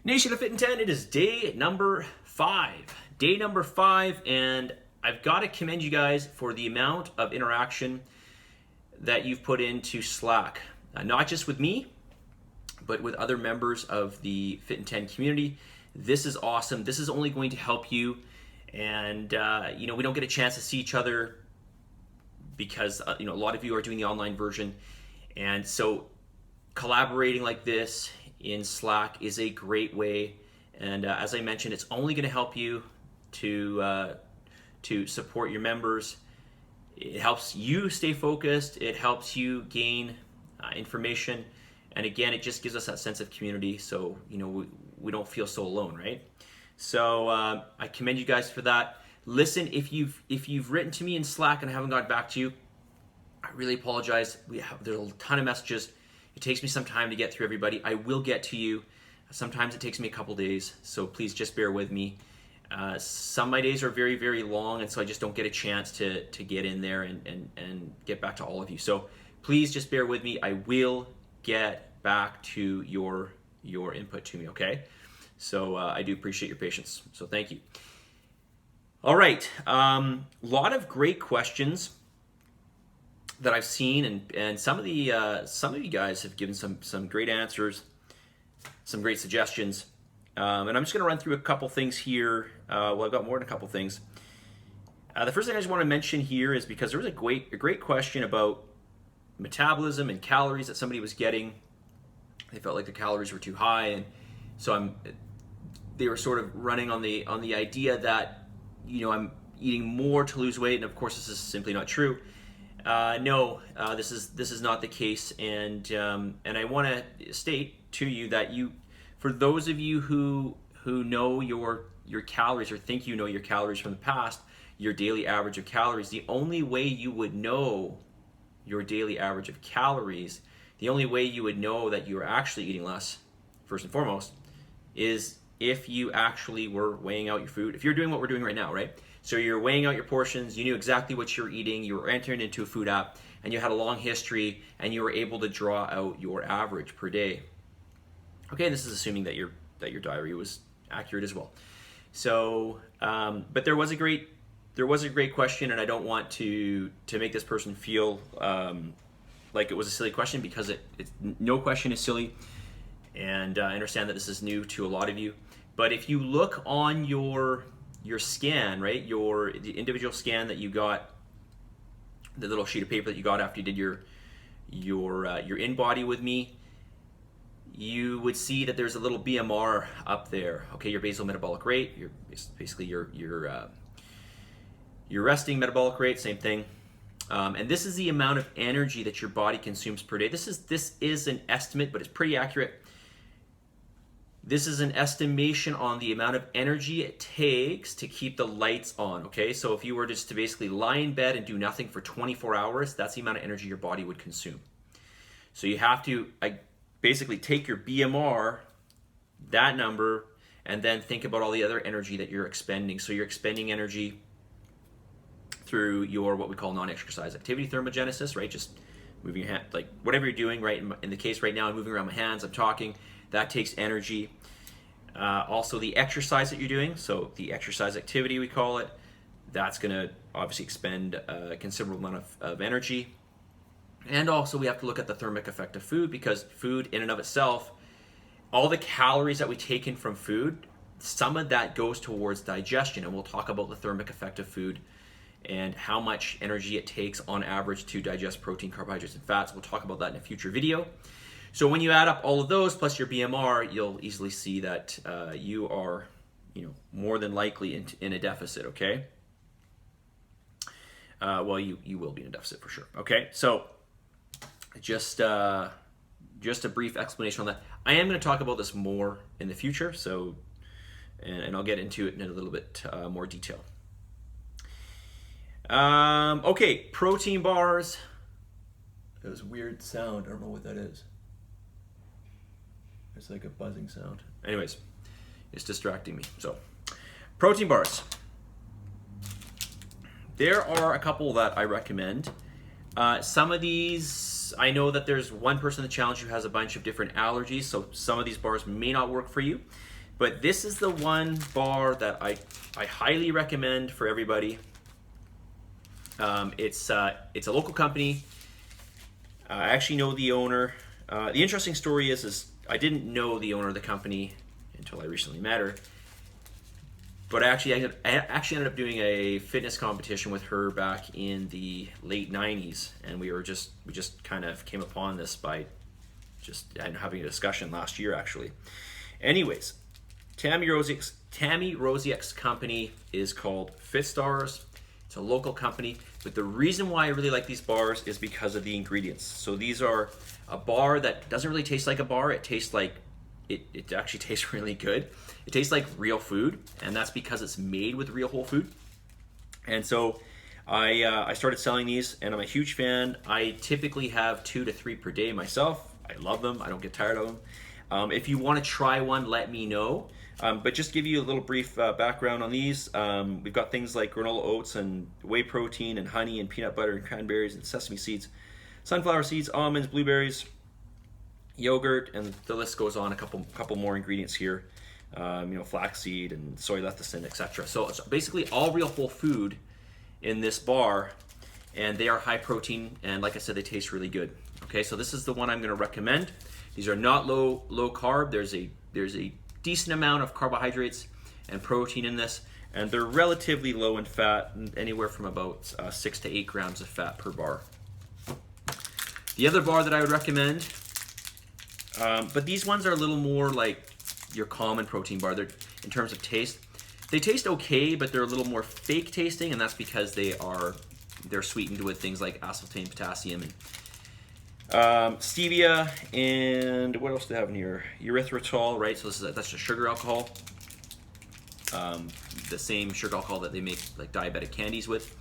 Nation of Fitin10, it is day number 5. Day number 5, and I've got to commend you guys for the amount of interaction that you've put into Slack. Not just with me, but with other members of the Fitin10 community. This is awesome. This is only going to help you. And, we don't get a chance to see each other because, a lot of you are doing the online version. And so collaborating like this in Slack is a great way, and as I mentioned, it's only going to help you to support your members. It helps you stay focused. It helps you gain information, and again, it just gives us that sense of community. So we don't feel so alone, right? So I commend you guys for that. Listen, if you've written to me in Slack and I haven't got back to you, I really apologize. There's a ton of messages. It takes me some time to get through everybody. I will get to you. Sometimes it takes me a couple days, so please just bear with me. Some of my days are very, very long, and so I just don't get a chance to get in there and get back to all of you. So please just bear with me. I will get back to your input to me, okay? So I do appreciate your patience, so thank you. All right, lot of great questions that I've seen, and some of you guys have given some great answers, some great suggestions, and I'm just going to run through a couple things here. Well, I've got more than a couple things. The first thing I just want to mention here is because there was a great question about metabolism and calories that somebody was getting. They felt like the calories were too high, and so they were sort of running on the idea that I'm eating more to lose weight, and of course this is simply not true. No, this is not the case, and I want to state to you that for those of you who know your calories or think you know your calories from the past, your daily average of calories, the only way you would know your daily average of calories, the only way you would know that you are actually eating less, first and foremost, is if you actually were weighing out your food. If you're doing what we're doing right now, right? So you're weighing out your portions, you knew exactly what you're eating, you were entering into a food app, and you had a long history, and you were able to draw out your average per day. Okay, this is assuming that your diary was accurate as well. So, but there was a great question, and I don't want to make this person feel like it was a silly question, because no question is silly, and I understand that this is new to a lot of you. But if you look on your scan, right, the individual scan that you got, the little sheet of paper that you got after you did your in-body with me, you would see that there's a little BMR up there. Okay, your basal metabolic rate, basically your resting metabolic rate, same thing. And this is the amount of energy that your body consumes per day. This is an estimate, but it's pretty accurate. This is an estimation on the amount of energy it takes to keep the lights on, okay? So if you were just to basically lie in bed and do nothing for 24 hours, that's the amount of energy your body would consume. So you have to basically take your BMR, that number, and then think about all the other energy that you're expending. So you're expending energy through your what we call non-exercise activity thermogenesis, right? Just moving your hand, like whatever you're doing, right? In the case right now, I'm moving around my hands, I'm talking. That takes energy. Also the exercise that you're doing, so the exercise activity we call it, that's going to obviously expend a considerable amount of energy. And also we have to look at the thermic effect of food, because food in and of itself, all the calories that we take in from food, some of that goes towards digestion, and we'll talk about the thermic effect of food and how much energy it takes on average to digest protein, carbohydrates, and fats. We'll talk about that in a future video. So when you add up all of those plus your BMR, you'll easily see that you are, more than likely in a deficit. Okay. Well, you will be in a deficit for sure. Okay. So just a brief explanation on that. I am going to talk about this more in the future. So, and I'll get into it in a little bit more detail. Okay, protein bars. That was a weird sound. I don't know what that is. It's like a buzzing sound. Anyways, it's distracting me. So, protein bars. There are a couple that I recommend. Some of these I know that there's one person in the challenge who has a bunch of different allergies, so some of these bars may not work for you. But this is the one bar that I highly recommend for everybody. It's a local company. I actually know the owner. The interesting story is I didn't know the owner of the company until I recently met her. But I actually ended up doing a fitness competition with her back in the late 90s, and we just kind of came upon this by just having a discussion last year, actually. Anyways, Tammy Rosiek's company is called FitStars. It's a local company, but the reason why I really like these bars is because of the ingredients. So these are a bar that doesn't really taste like a bar. It tastes like it actually tastes really good. It tastes like real food, and that's because it's made with real whole food. And so I started selling these, and I'm a huge fan. I typically have 2 to 3 per day myself. I love them. I don't get tired of them. If you want to try one, let me know. But just give you a little brief background on these. We've got things like granola oats and whey protein and honey and peanut butter and cranberries and sesame seeds, sunflower seeds, almonds, blueberries, yogurt, and the list goes on. A couple more ingredients here. Flaxseed and soy lecithin, etc. So it's basically all real whole food in this bar, and they are high protein, and like I said, they taste really good. Okay, so this is the one I'm going to recommend. These are not low carb. There's a decent amount of carbohydrates and protein in this, and they're relatively low in fat, anywhere from about 6 to 8 grams of fat per bar. The other bar that I would recommend, but these ones are a little more like your common protein bar. They're, in terms of taste, they taste okay, but they're a little more fake tasting, and that's because they're sweetened with things like aspartame, potassium, and stevia, and what else do they have in here? Erythritol, right? So that's just sugar alcohol. The same sugar alcohol that they make like diabetic candies with.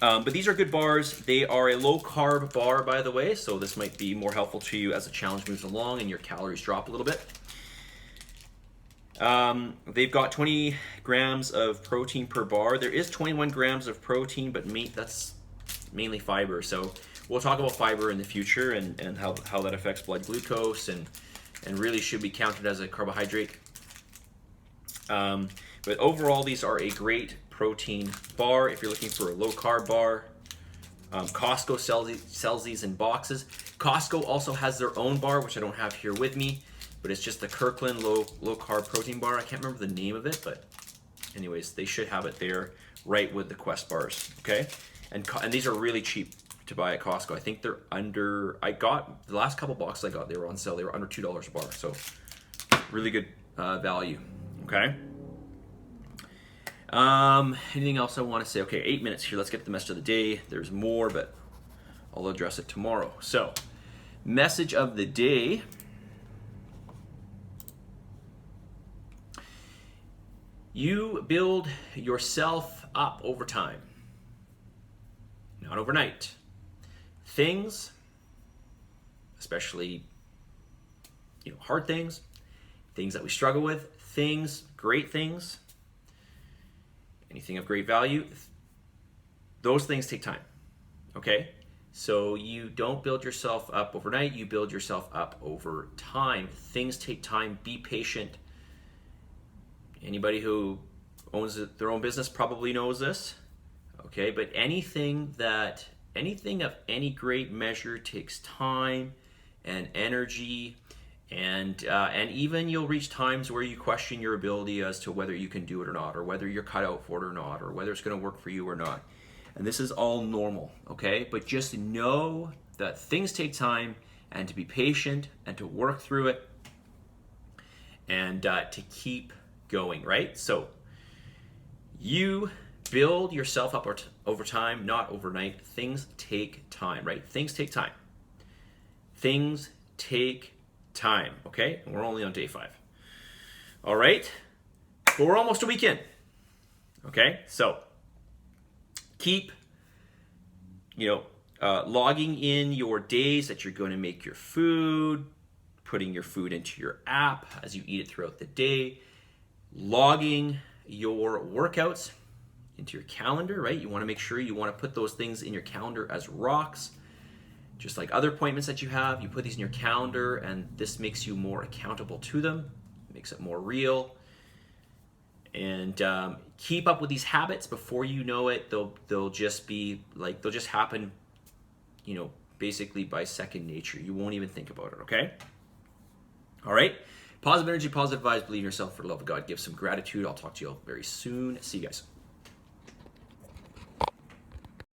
But these are good bars. They are a low carb bar, by the way, so this might be more helpful to you as the challenge moves along and your calories drop a little bit. They've got 20 grams of protein per bar. There is 21 grams of protein, but that's mainly fiber. So we'll talk about fiber in the future and how that affects blood glucose and really should be counted as a carbohydrate. But overall, these are a great protein bar if you're looking for a low carb bar. Costco sells these in boxes. Costco also has their own bar, which I don't have here with me, but it's just the Kirkland low carb protein bar. I can't remember the name of it, but anyways, they should have it there right with the Quest bars. Okay, and these are really cheap to buy at Costco. I think they're under. I got the last couple boxes I got. They were on sale. They were under $2 a bar, so really good value. Okay. Anything else I want to say? Okay, 8 minutes here. Let's get to the message of the day. There's more, but I'll address it tomorrow. So, message of the day. You build yourself up over time, not overnight. Things, especially hard things that we struggle with, great things, anything of great value, those things take time, okay? So you don't build yourself up overnight, you build yourself up over time. Things take time, be patient. Anybody who owns their own business probably knows this, okay? But anything of any great measure takes time and energy, and even you'll reach times where you question your ability as to whether you can do it or not, or whether you're cut out for it or not, or whether it's going to work for you or not. And this is all normal, okay? But just know that things take time, and to be patient and to work through it, and to keep going, right? So you build yourself up over time, not overnight. Things take time, right? Things take time. Things take time, okay? And we're only on day 5. All right? But we're almost a weekend, okay? So keep, logging in your days that you're going to make your food, putting your food into your app as you eat it throughout the day, logging your workouts into your calendar, right? You want to make sure you want to put those things in your calendar as rocks. Just like other appointments that you have, you put these in your calendar, and this makes you more accountable to them, makes it more real. And keep up with these habits. Before you know it, they'll just be like, they'll just happen, you know, basically by second nature. You won't even think about it, okay? All right. Positive energy, positive vibes, believe in yourself, for the love of God, give some gratitude. I'll talk to you all very soon. See you guys.